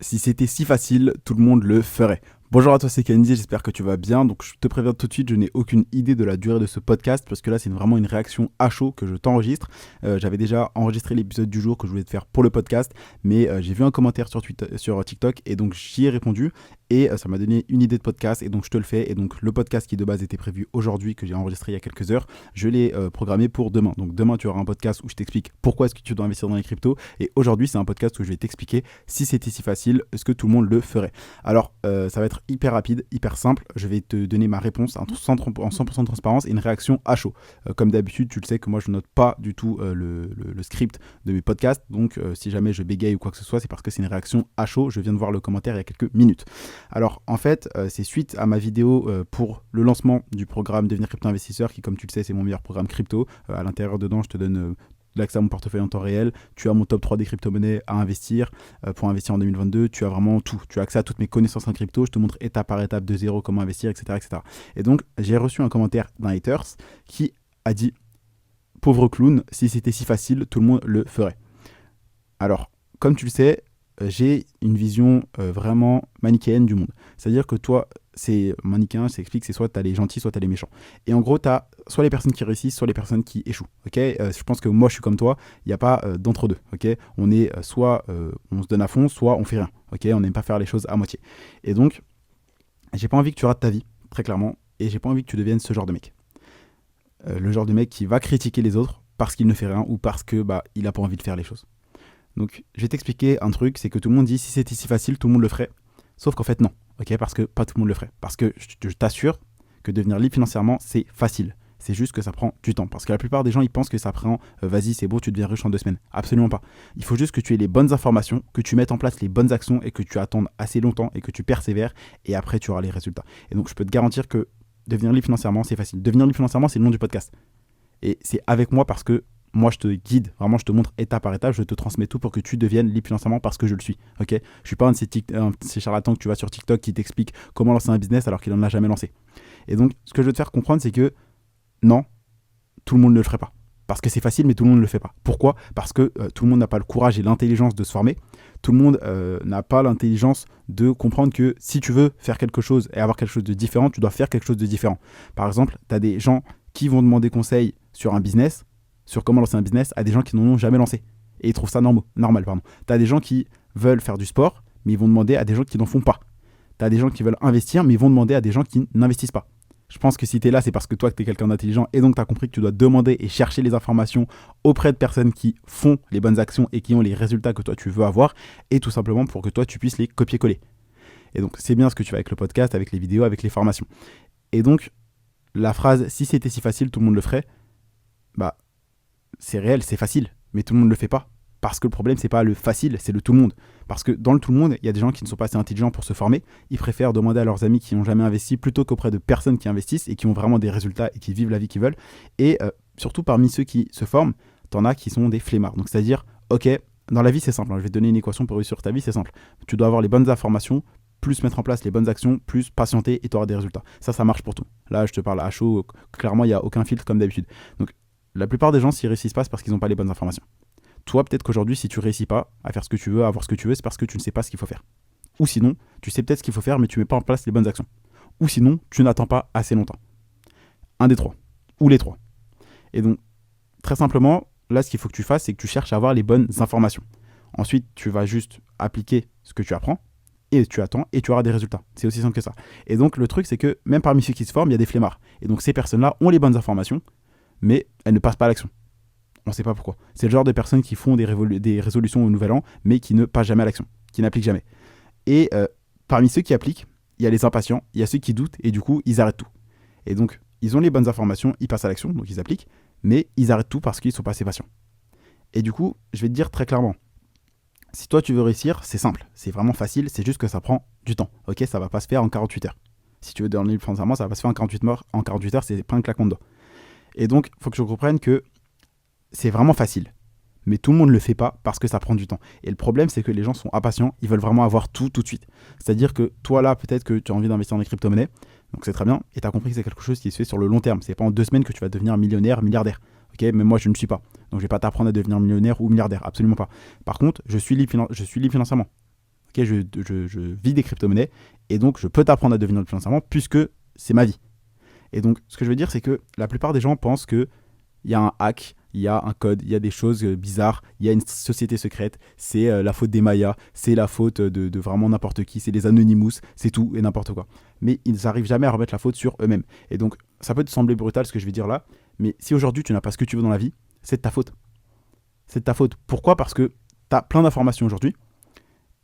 Si c'était si facile, tout le monde le ferait. Bonjour à toi, c'est Kenzie, j'espère que tu vas bien. Donc je te préviens tout de suite, je n'ai aucune idée de la durée de ce podcast parce que là c'est vraiment une réaction à chaud que je t'enregistre. J'avais déjà enregistré l'épisode du jour que je voulais te faire pour le podcast, mais j'ai vu un commentaire sur Twitter, sur TikTok et donc j'y ai répondu et ça m'a donné une idée de podcast et donc je te le fais. Et donc le podcast qui de base était prévu aujourd'hui, que j'ai enregistré il y a quelques heures, je l'ai programmé pour demain. Donc demain tu auras un podcast où je t'explique pourquoi est-ce que tu dois investir dans les cryptos et aujourd'hui c'est un podcast où je vais t'expliquer si c'était si facile, est-ce que tout le monde le ferait. Alors ça va être hyper rapide, hyper simple. Je vais te donner ma réponse en 100% de transparence et une réaction à chaud. Comme d'habitude, tu le sais que moi je note pas du tout le script de mes podcasts. Donc si jamais je bégaye ou quoi que ce soit, c'est parce que c'est une réaction à chaud. Je viens de voir le commentaire il y a quelques minutes. Alors en fait, c'est suite à ma vidéo pour le lancement du programme Devenir Crypto Investisseur qui, comme tu le sais, c'est mon meilleur programme crypto. À l'intérieur dedans, je te donne l'accès à mon portefeuille en temps réel, tu as mon top 3 des crypto-monnaies à investir pour investir en 2022, tu as vraiment tout, tu as accès à toutes mes connaissances en crypto, je te montre étape par étape de zéro comment investir, etc. etc. Et donc j'ai reçu un commentaire d'un haters qui a dit pauvre clown, si c'était si facile, tout le monde le ferait. Alors, comme tu le sais, j'ai une vision vraiment manichéenne du monde. C'est-à-dire que toi, c'est manichéen, je t'explique, c'est soit t'as les gentils, soit t'as les méchants. Et en gros, t'as soit les personnes qui réussissent, soit les personnes qui échouent. Ok, je pense que moi, je suis comme toi, il n'y a pas d'entre-deux. Ok, on est soit on se donne à fond, soit on fait rien. Ok, on n'aime pas faire les choses à moitié. Et donc, j'ai pas envie que tu rates ta vie, très clairement, et j'ai pas envie que tu deviennes ce genre de mec. Le genre de mec qui va critiquer les autres parce qu'il ne fait rien ou parce que il a pas envie de faire les choses. Donc, je vais t'expliquer un truc, c'est que tout le monde dit si c'était si facile, tout le monde le ferait. Sauf qu'en fait, non. Ok, parce que pas tout le monde le ferait. Parce que je t'assure que devenir libre financièrement, c'est facile. C'est juste que ça prend du temps. Parce que la plupart des gens, ils pensent que ça prend, vas-y, c'est beau, tu deviens riche en 2 semaines. Absolument pas. Il faut juste que tu aies les bonnes informations, que tu mettes en place les bonnes actions et que tu attendes assez longtemps et que tu persévères et après, tu auras les résultats. Et donc, je peux te garantir que devenir libre financièrement, c'est facile. Devenir libre financièrement, c'est le nom du podcast. Et c'est avec moi parce que moi, je te guide, vraiment, je te montre étape par étape, je te transmets tout pour que tu deviennes libre financièrement parce que je le suis. Ok, je suis pas un de ces charlatans que tu vas sur TikTok qui t'explique comment lancer un business alors qu'il n'en a jamais lancé. Et donc, ce que je veux te faire comprendre, c'est que non, tout le monde ne le ferait pas. Parce que c'est facile, mais tout le monde ne le fait pas. Pourquoi ? Parce que tout le monde n'a pas le courage et l'intelligence de se former. Tout le monde n'a pas l'intelligence de comprendre que si tu veux faire quelque chose et avoir quelque chose de différent, tu dois faire quelque chose de différent. Par exemple, tu as des gens qui vont demander conseil sur un business, sur comment lancer un business, à des gens qui n'en ont jamais lancé. Et ils trouvent ça normal. Tu as des gens qui veulent faire du sport, mais ils vont demander à des gens qui n'en font pas. Tu as des gens qui veulent investir, mais ils vont demander à des gens qui n'investissent pas. Je pense que si tu es là, c'est parce que toi, tu es quelqu'un d'intelligent et donc tu as compris que tu dois demander et chercher les informations auprès de personnes qui font les bonnes actions et qui ont les résultats que toi, tu veux avoir et tout simplement pour que toi, tu puisses les copier-coller. Et donc, c'est bien ce que tu fais avec le podcast, avec les vidéos, avec les formations. Et donc, la phrase « si c'était si facile, tout le monde le ferait », c'est réel, c'est facile, mais tout le monde ne le fait pas. Parce que le problème, c'est pas le facile, c'est le tout le monde. Parce que dans le tout le monde, il y a des gens qui ne sont pas assez intelligents pour se former. Ils préfèrent demander à leurs amis qui n'ont jamais investi plutôt qu'auprès de personnes qui investissent et qui ont vraiment des résultats et qui vivent la vie qu'ils veulent. Et surtout, parmi ceux qui se forment, t'en as qui sont des flemmards. Donc, c'est-à-dire, ok, dans la vie, c'est simple. Je vais te donner une équation pour réussir ta vie, c'est simple. Tu dois avoir les bonnes informations, plus mettre en place les bonnes actions, plus patienter et tu auras des résultats. Ça marche pour tout. Là, je te parle à chaud. Clairement, il n'y a aucun filtre comme d'habitude. Donc, la plupart des gens, s'ils réussissent pas, c'est parce qu'ils n'ont pas les bonnes informations. Toi, peut-être qu'aujourd'hui, si tu réussis pas à faire ce que tu veux, à avoir ce que tu veux, c'est parce que tu ne sais pas ce qu'il faut faire. Ou sinon, tu sais peut-être ce qu'il faut faire, mais tu mets pas en place les bonnes actions. Ou sinon, tu n'attends pas assez longtemps. Un des trois. Ou les trois. Et donc, très simplement, là, ce qu'il faut que tu fasses, c'est que tu cherches à avoir les bonnes informations. Ensuite, tu vas juste appliquer ce que tu apprends, et tu attends, et tu auras des résultats. C'est aussi simple que ça. Et donc, le truc, c'est que même parmi ceux qui se forment, il y a des flemmards. Et donc, ces personnes-là ont les bonnes informations, mais elles ne passent pas à l'action. On ne sait pas pourquoi. C'est le genre de personnes qui font des résolutions au nouvel an, mais qui ne passent jamais à l'action, qui n'appliquent jamais. Et parmi ceux qui appliquent, il y a les impatients, il y a ceux qui doutent, et du coup, ils arrêtent tout. Et donc, ils ont les bonnes informations, ils passent à l'action, donc ils appliquent, mais ils arrêtent tout parce qu'ils ne sont pas assez patients. Et du coup, je vais te dire très clairement, si toi tu veux réussir, c'est simple, c'est vraiment facile, c'est juste que ça prend du temps. Ok, ça va pas se faire en 48 heures. Si tu veux devenir libre financièrement, ça va pas se faire en 48 heures. En 48 heures, c'est pas un claquement de doigts. Et donc, il faut que je comprenne que c'est vraiment facile. Mais tout le monde ne le fait pas parce que ça prend du temps. Et le problème, c'est que les gens sont impatients, ils veulent vraiment avoir tout de suite. C'est-à-dire que toi là, peut-être que tu as envie d'investir dans les crypto-monnaies, donc c'est très bien, et tu as compris que c'est quelque chose qui se fait sur le long terme. C'est pas en 2 semaines que tu vas devenir millionnaire, milliardaire. Ok, mais moi je ne suis pas. Donc je vais pas t'apprendre à devenir millionnaire ou milliardaire, absolument pas. Par contre, je suis libre financièrement. Ok, je vis des crypto-monnaies et donc je peux t'apprendre à devenir libre financièrement puisque c'est ma vie. Et donc, ce que je veux dire, c'est que la plupart des gens pensent qu'il y a un hack, il y a un code, il y a des choses bizarres, il y a une société secrète, c'est la faute des Mayas, c'est la faute de vraiment n'importe qui, c'est les Anonymous, c'est tout et n'importe quoi. Mais ils n'arrivent jamais à remettre la faute sur eux-mêmes. Et donc, ça peut te sembler brutal ce que je vais dire là, mais si aujourd'hui tu n'as pas ce que tu veux dans la vie, c'est de ta faute. C'est de ta faute. Pourquoi ? Parce que tu as plein d'informations aujourd'hui,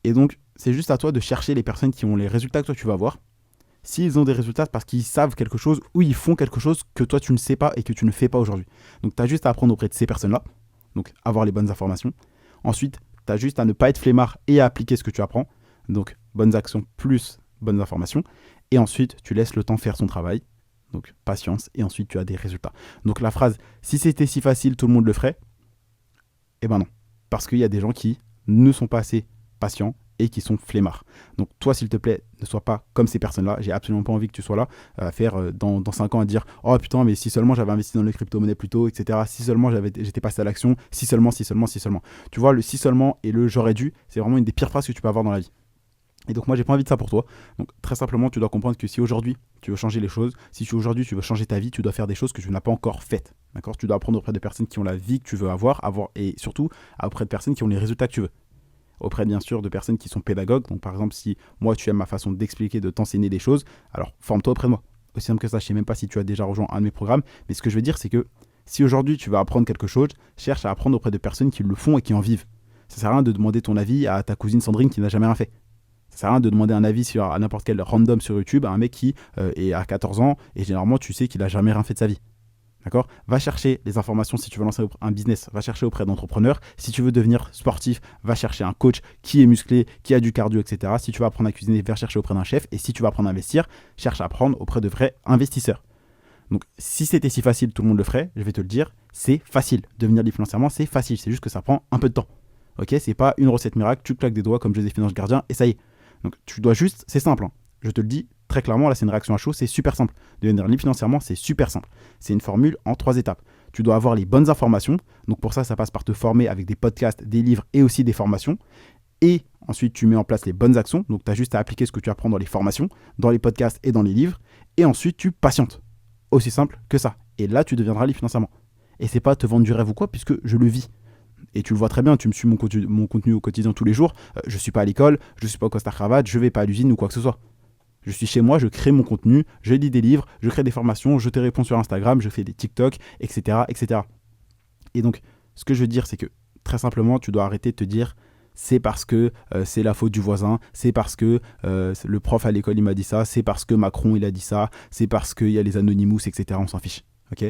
et donc c'est juste à toi de chercher les personnes qui ont les résultats que toi tu vas avoir. S'ils ont des résultats, c'est parce qu'ils savent quelque chose ou ils font quelque chose que toi tu ne sais pas et que tu ne fais pas aujourd'hui. Donc tu as juste à apprendre auprès de ces personnes-là, donc avoir les bonnes informations. Ensuite, tu as juste à ne pas être flemmard et à appliquer ce que tu apprends. Donc bonnes actions plus bonnes informations. Et ensuite, tu laisses le temps faire son travail. Donc patience et ensuite tu as des résultats. Donc la phrase « si c'était si facile, tout le monde le ferait », eh ben non. Parce qu'il y a des gens qui ne sont pas assez patients et qui sont flemmards. Donc toi, s'il te plaît, ne sois pas comme ces personnes-là. J'ai absolument pas envie que tu sois là à faire dans 5 ans à dire « oh putain, mais si seulement j'avais investi dans les crypto-monnaies plus tôt, etc. Si seulement j'étais passé à l'action, si seulement. » Tu vois, le « si seulement » et le « j'aurais dû », c'est vraiment une des pires phrases que tu peux avoir dans la vie. Et donc moi, j'ai pas envie de ça pour toi. Donc très simplement, tu dois comprendre que si aujourd'hui, tu veux changer les choses, si aujourd'hui, tu veux changer ta vie, tu dois faire des choses que tu n'as pas encore faites. D'accord ? Tu dois apprendre auprès de personnes qui ont la vie que tu veux avoir et surtout auprès de personnes qui ont les résultats que tu veux. Auprès bien sûr de personnes qui sont pédagogues. Donc par exemple, si moi tu aimes ma façon d'expliquer, de t'enseigner des choses, alors forme-toi auprès de moi. Aussi simple que ça, je sais même pas si tu as déjà rejoint un de mes programmes, mais ce que je veux dire, c'est que si aujourd'hui tu veux apprendre quelque chose, cherche à apprendre auprès de personnes qui le font et qui en vivent. Ça sert à rien de demander ton avis à ta cousine Sandrine qui n'a jamais rien fait. Ça sert à rien de demander un avis à n'importe quel random sur YouTube à un mec qui est à 14 ans et généralement tu sais qu'il n'a jamais rien fait de sa vie. D'accord ? Va chercher les informations si tu veux lancer un business, va chercher auprès d'entrepreneurs. Si tu veux devenir sportif, va chercher un coach qui est musclé, qui a du cardio, etc. Si tu veux apprendre à cuisiner, va chercher auprès d'un chef. Et si tu veux apprendre à investir, cherche à apprendre auprès de vrais investisseurs. Donc si c'était si facile, tout le monde le ferait, je vais te le dire, c'est facile. Devenir libre financièrement, c'est facile, c'est juste que ça prend un peu de temps. Ok ? C'est pas une recette miracle, tu claques des doigts comme Joséphine Ange Gardien et ça y est. Donc tu dois juste, c'est simple, hein. Je te le dis très clairement, là c'est une réaction à chaud, c'est super simple. Devenir libre financièrement, c'est super simple. C'est une formule en 3 étapes. Tu dois avoir les bonnes informations, donc pour ça, ça passe par te former avec des podcasts, des livres et aussi des formations. Et ensuite, tu mets en place les bonnes actions, donc tu as juste à appliquer ce que tu apprends dans les formations, dans les podcasts et dans les livres. Et ensuite, tu patientes. Aussi simple que ça. Et là, tu deviendras libre financièrement. Et c'est pas te vendre du rêve ou quoi, puisque je le vis. Et tu le vois très bien, tu me suis mon contenu au quotidien tous les jours. Je suis pas à l'école, je suis pas au costard cravate, je vais pas à l'usine ou quoi que ce soit. Je suis chez moi, je crée mon contenu, je lis des livres, je crée des formations, je te réponds sur Instagram, je fais des TikTok, etc., etc. Et donc, ce que je veux dire, c'est que très simplement, tu dois arrêter de te dire c'est parce que c'est la faute du voisin, c'est parce que le prof à l'école il m'a dit ça, c'est parce que Macron il a dit ça, c'est parce qu'il y a les Anonymous, etc. On s'en fiche. Ok ?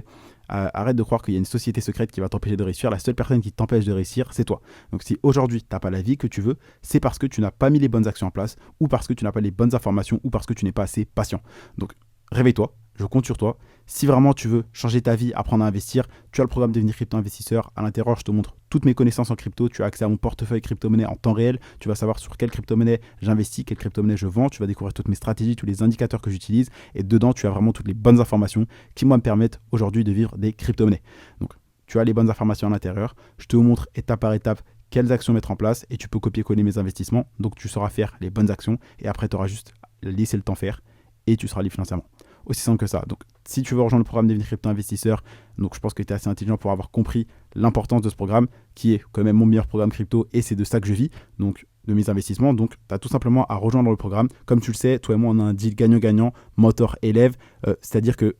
Arrête de croire qu'il y a une société secrète qui va t'empêcher de réussir. La seule personne qui t'empêche de réussir, c'est toi. Donc si aujourd'hui, tu n'as pas la vie que tu veux, c'est parce que tu n'as pas mis les bonnes actions en place, ou parce que tu n'as pas les bonnes informations, ou parce que tu n'es pas assez patient. Donc réveille-toi, je compte sur toi. Si vraiment tu veux changer ta vie, apprendre à investir, tu as le programme Devenir crypto-investisseur. À l'intérieur, je te montre toutes mes connaissances en crypto. Tu as accès à mon portefeuille crypto-monnaie en temps réel. Tu vas savoir sur quelle crypto-monnaie j'investis, quelle crypto-monnaie je vends. Tu vas découvrir toutes mes stratégies, tous les indicateurs que j'utilise. Et dedans, tu as vraiment toutes les bonnes informations qui, moi, me permettent aujourd'hui de vivre des crypto-monnaies. Donc, tu as les bonnes informations à l'intérieur. Je te montre étape par étape quelles actions mettre en place et tu peux copier-coller mes investissements. Donc, tu sauras faire les bonnes actions et après, tu auras juste laissé le temps faire et tu seras libre financièrement. Aussi simple que ça. Donc, si tu veux rejoindre le programme Devenir crypto-investisseur, donc je pense que tu es assez intelligent pour avoir compris l'importance de ce programme, qui est quand même mon meilleur programme crypto et c'est de ça que je vis, donc de mes investissements. Donc, tu as tout simplement à rejoindre le programme. Comme tu le sais, toi et moi, on a un deal gagnant-gagnant, mentor-élève, c'est-à-dire que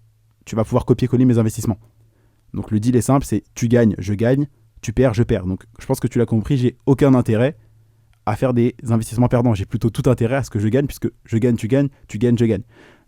tu vas pouvoir copier-coller mes investissements. Donc, le deal est simple, c'est tu gagnes, je gagne, tu perds, je perds. Donc, je pense que tu l'as compris, j'ai aucun intérêt à faire des investissements perdants. J'ai plutôt tout intérêt à ce que je gagne, puisque je gagne, tu gagnes, tu gagnes, je gagne.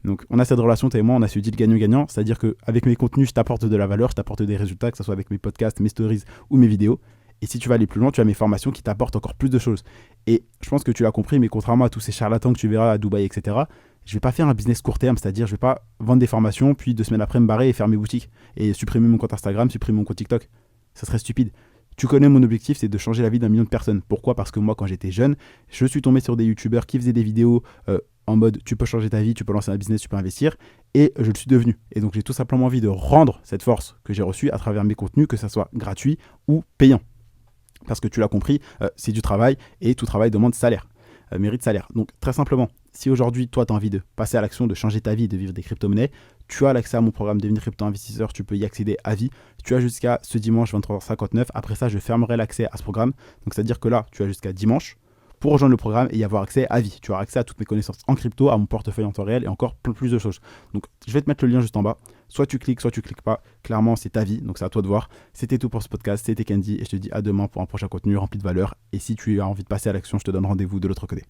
Donc, on a cette relation, toi et moi, on a ce deal gagnant-gagnant, c'est-à-dire qu'avec mes contenus, je t'apporte de la valeur, je t'apporte des résultats, que ce soit avec mes podcasts, mes stories ou mes vidéos. Et si tu vas aller plus loin, tu as mes formations qui t'apportent encore plus de choses. Et je pense que tu l'as compris, mais contrairement à tous ces charlatans que tu verras à Dubaï, etc., je ne vais pas faire un business court terme, c'est-à-dire je ne vais pas vendre des formations, puis 2 semaines après me barrer et faire mes boutiques, et supprimer mon compte Instagram, supprimer mon compte TikTok. Ça serait stupide. Tu connais mon objectif, c'est de changer la vie d'un million de personnes. Pourquoi ? Parce que moi, quand j'étais jeune, je suis tombé sur des youtubeurs qui faisaient des vidéos en mode tu peux changer ta vie, tu peux lancer un business, tu peux investir, et je le suis devenu. Et donc j'ai tout simplement envie de rendre cette force que j'ai reçue à travers mes contenus, que ça soit gratuit ou payant. Parce que tu l'as compris, c'est du travail et tout travail demande salaire. mérite salaire. Donc très simplement, si aujourd'hui toi tu as envie de passer à l'action, de changer ta vie, de vivre des crypto-monnaies, tu as l'accès à mon programme Devenir crypto-investisseur, tu peux y accéder à vie. Tu as jusqu'à ce dimanche 23h59. Après ça, je fermerai l'accès à ce programme. Donc c'est-à-dire que là, tu as jusqu'à dimanche pour rejoindre le programme et y avoir accès à vie. Tu auras accès à toutes mes connaissances en crypto, à mon portefeuille en temps réel et encore plus de choses. Donc je vais te mettre le lien juste en bas. Soit tu cliques pas. Clairement, c'est ta vie, donc c'est à toi de voir. C'était tout pour ce podcast. C'était Candy et je te dis à demain pour un prochain contenu rempli de valeur. Et si tu as envie de passer à l'action, je te donne rendez-vous de l'autre côté.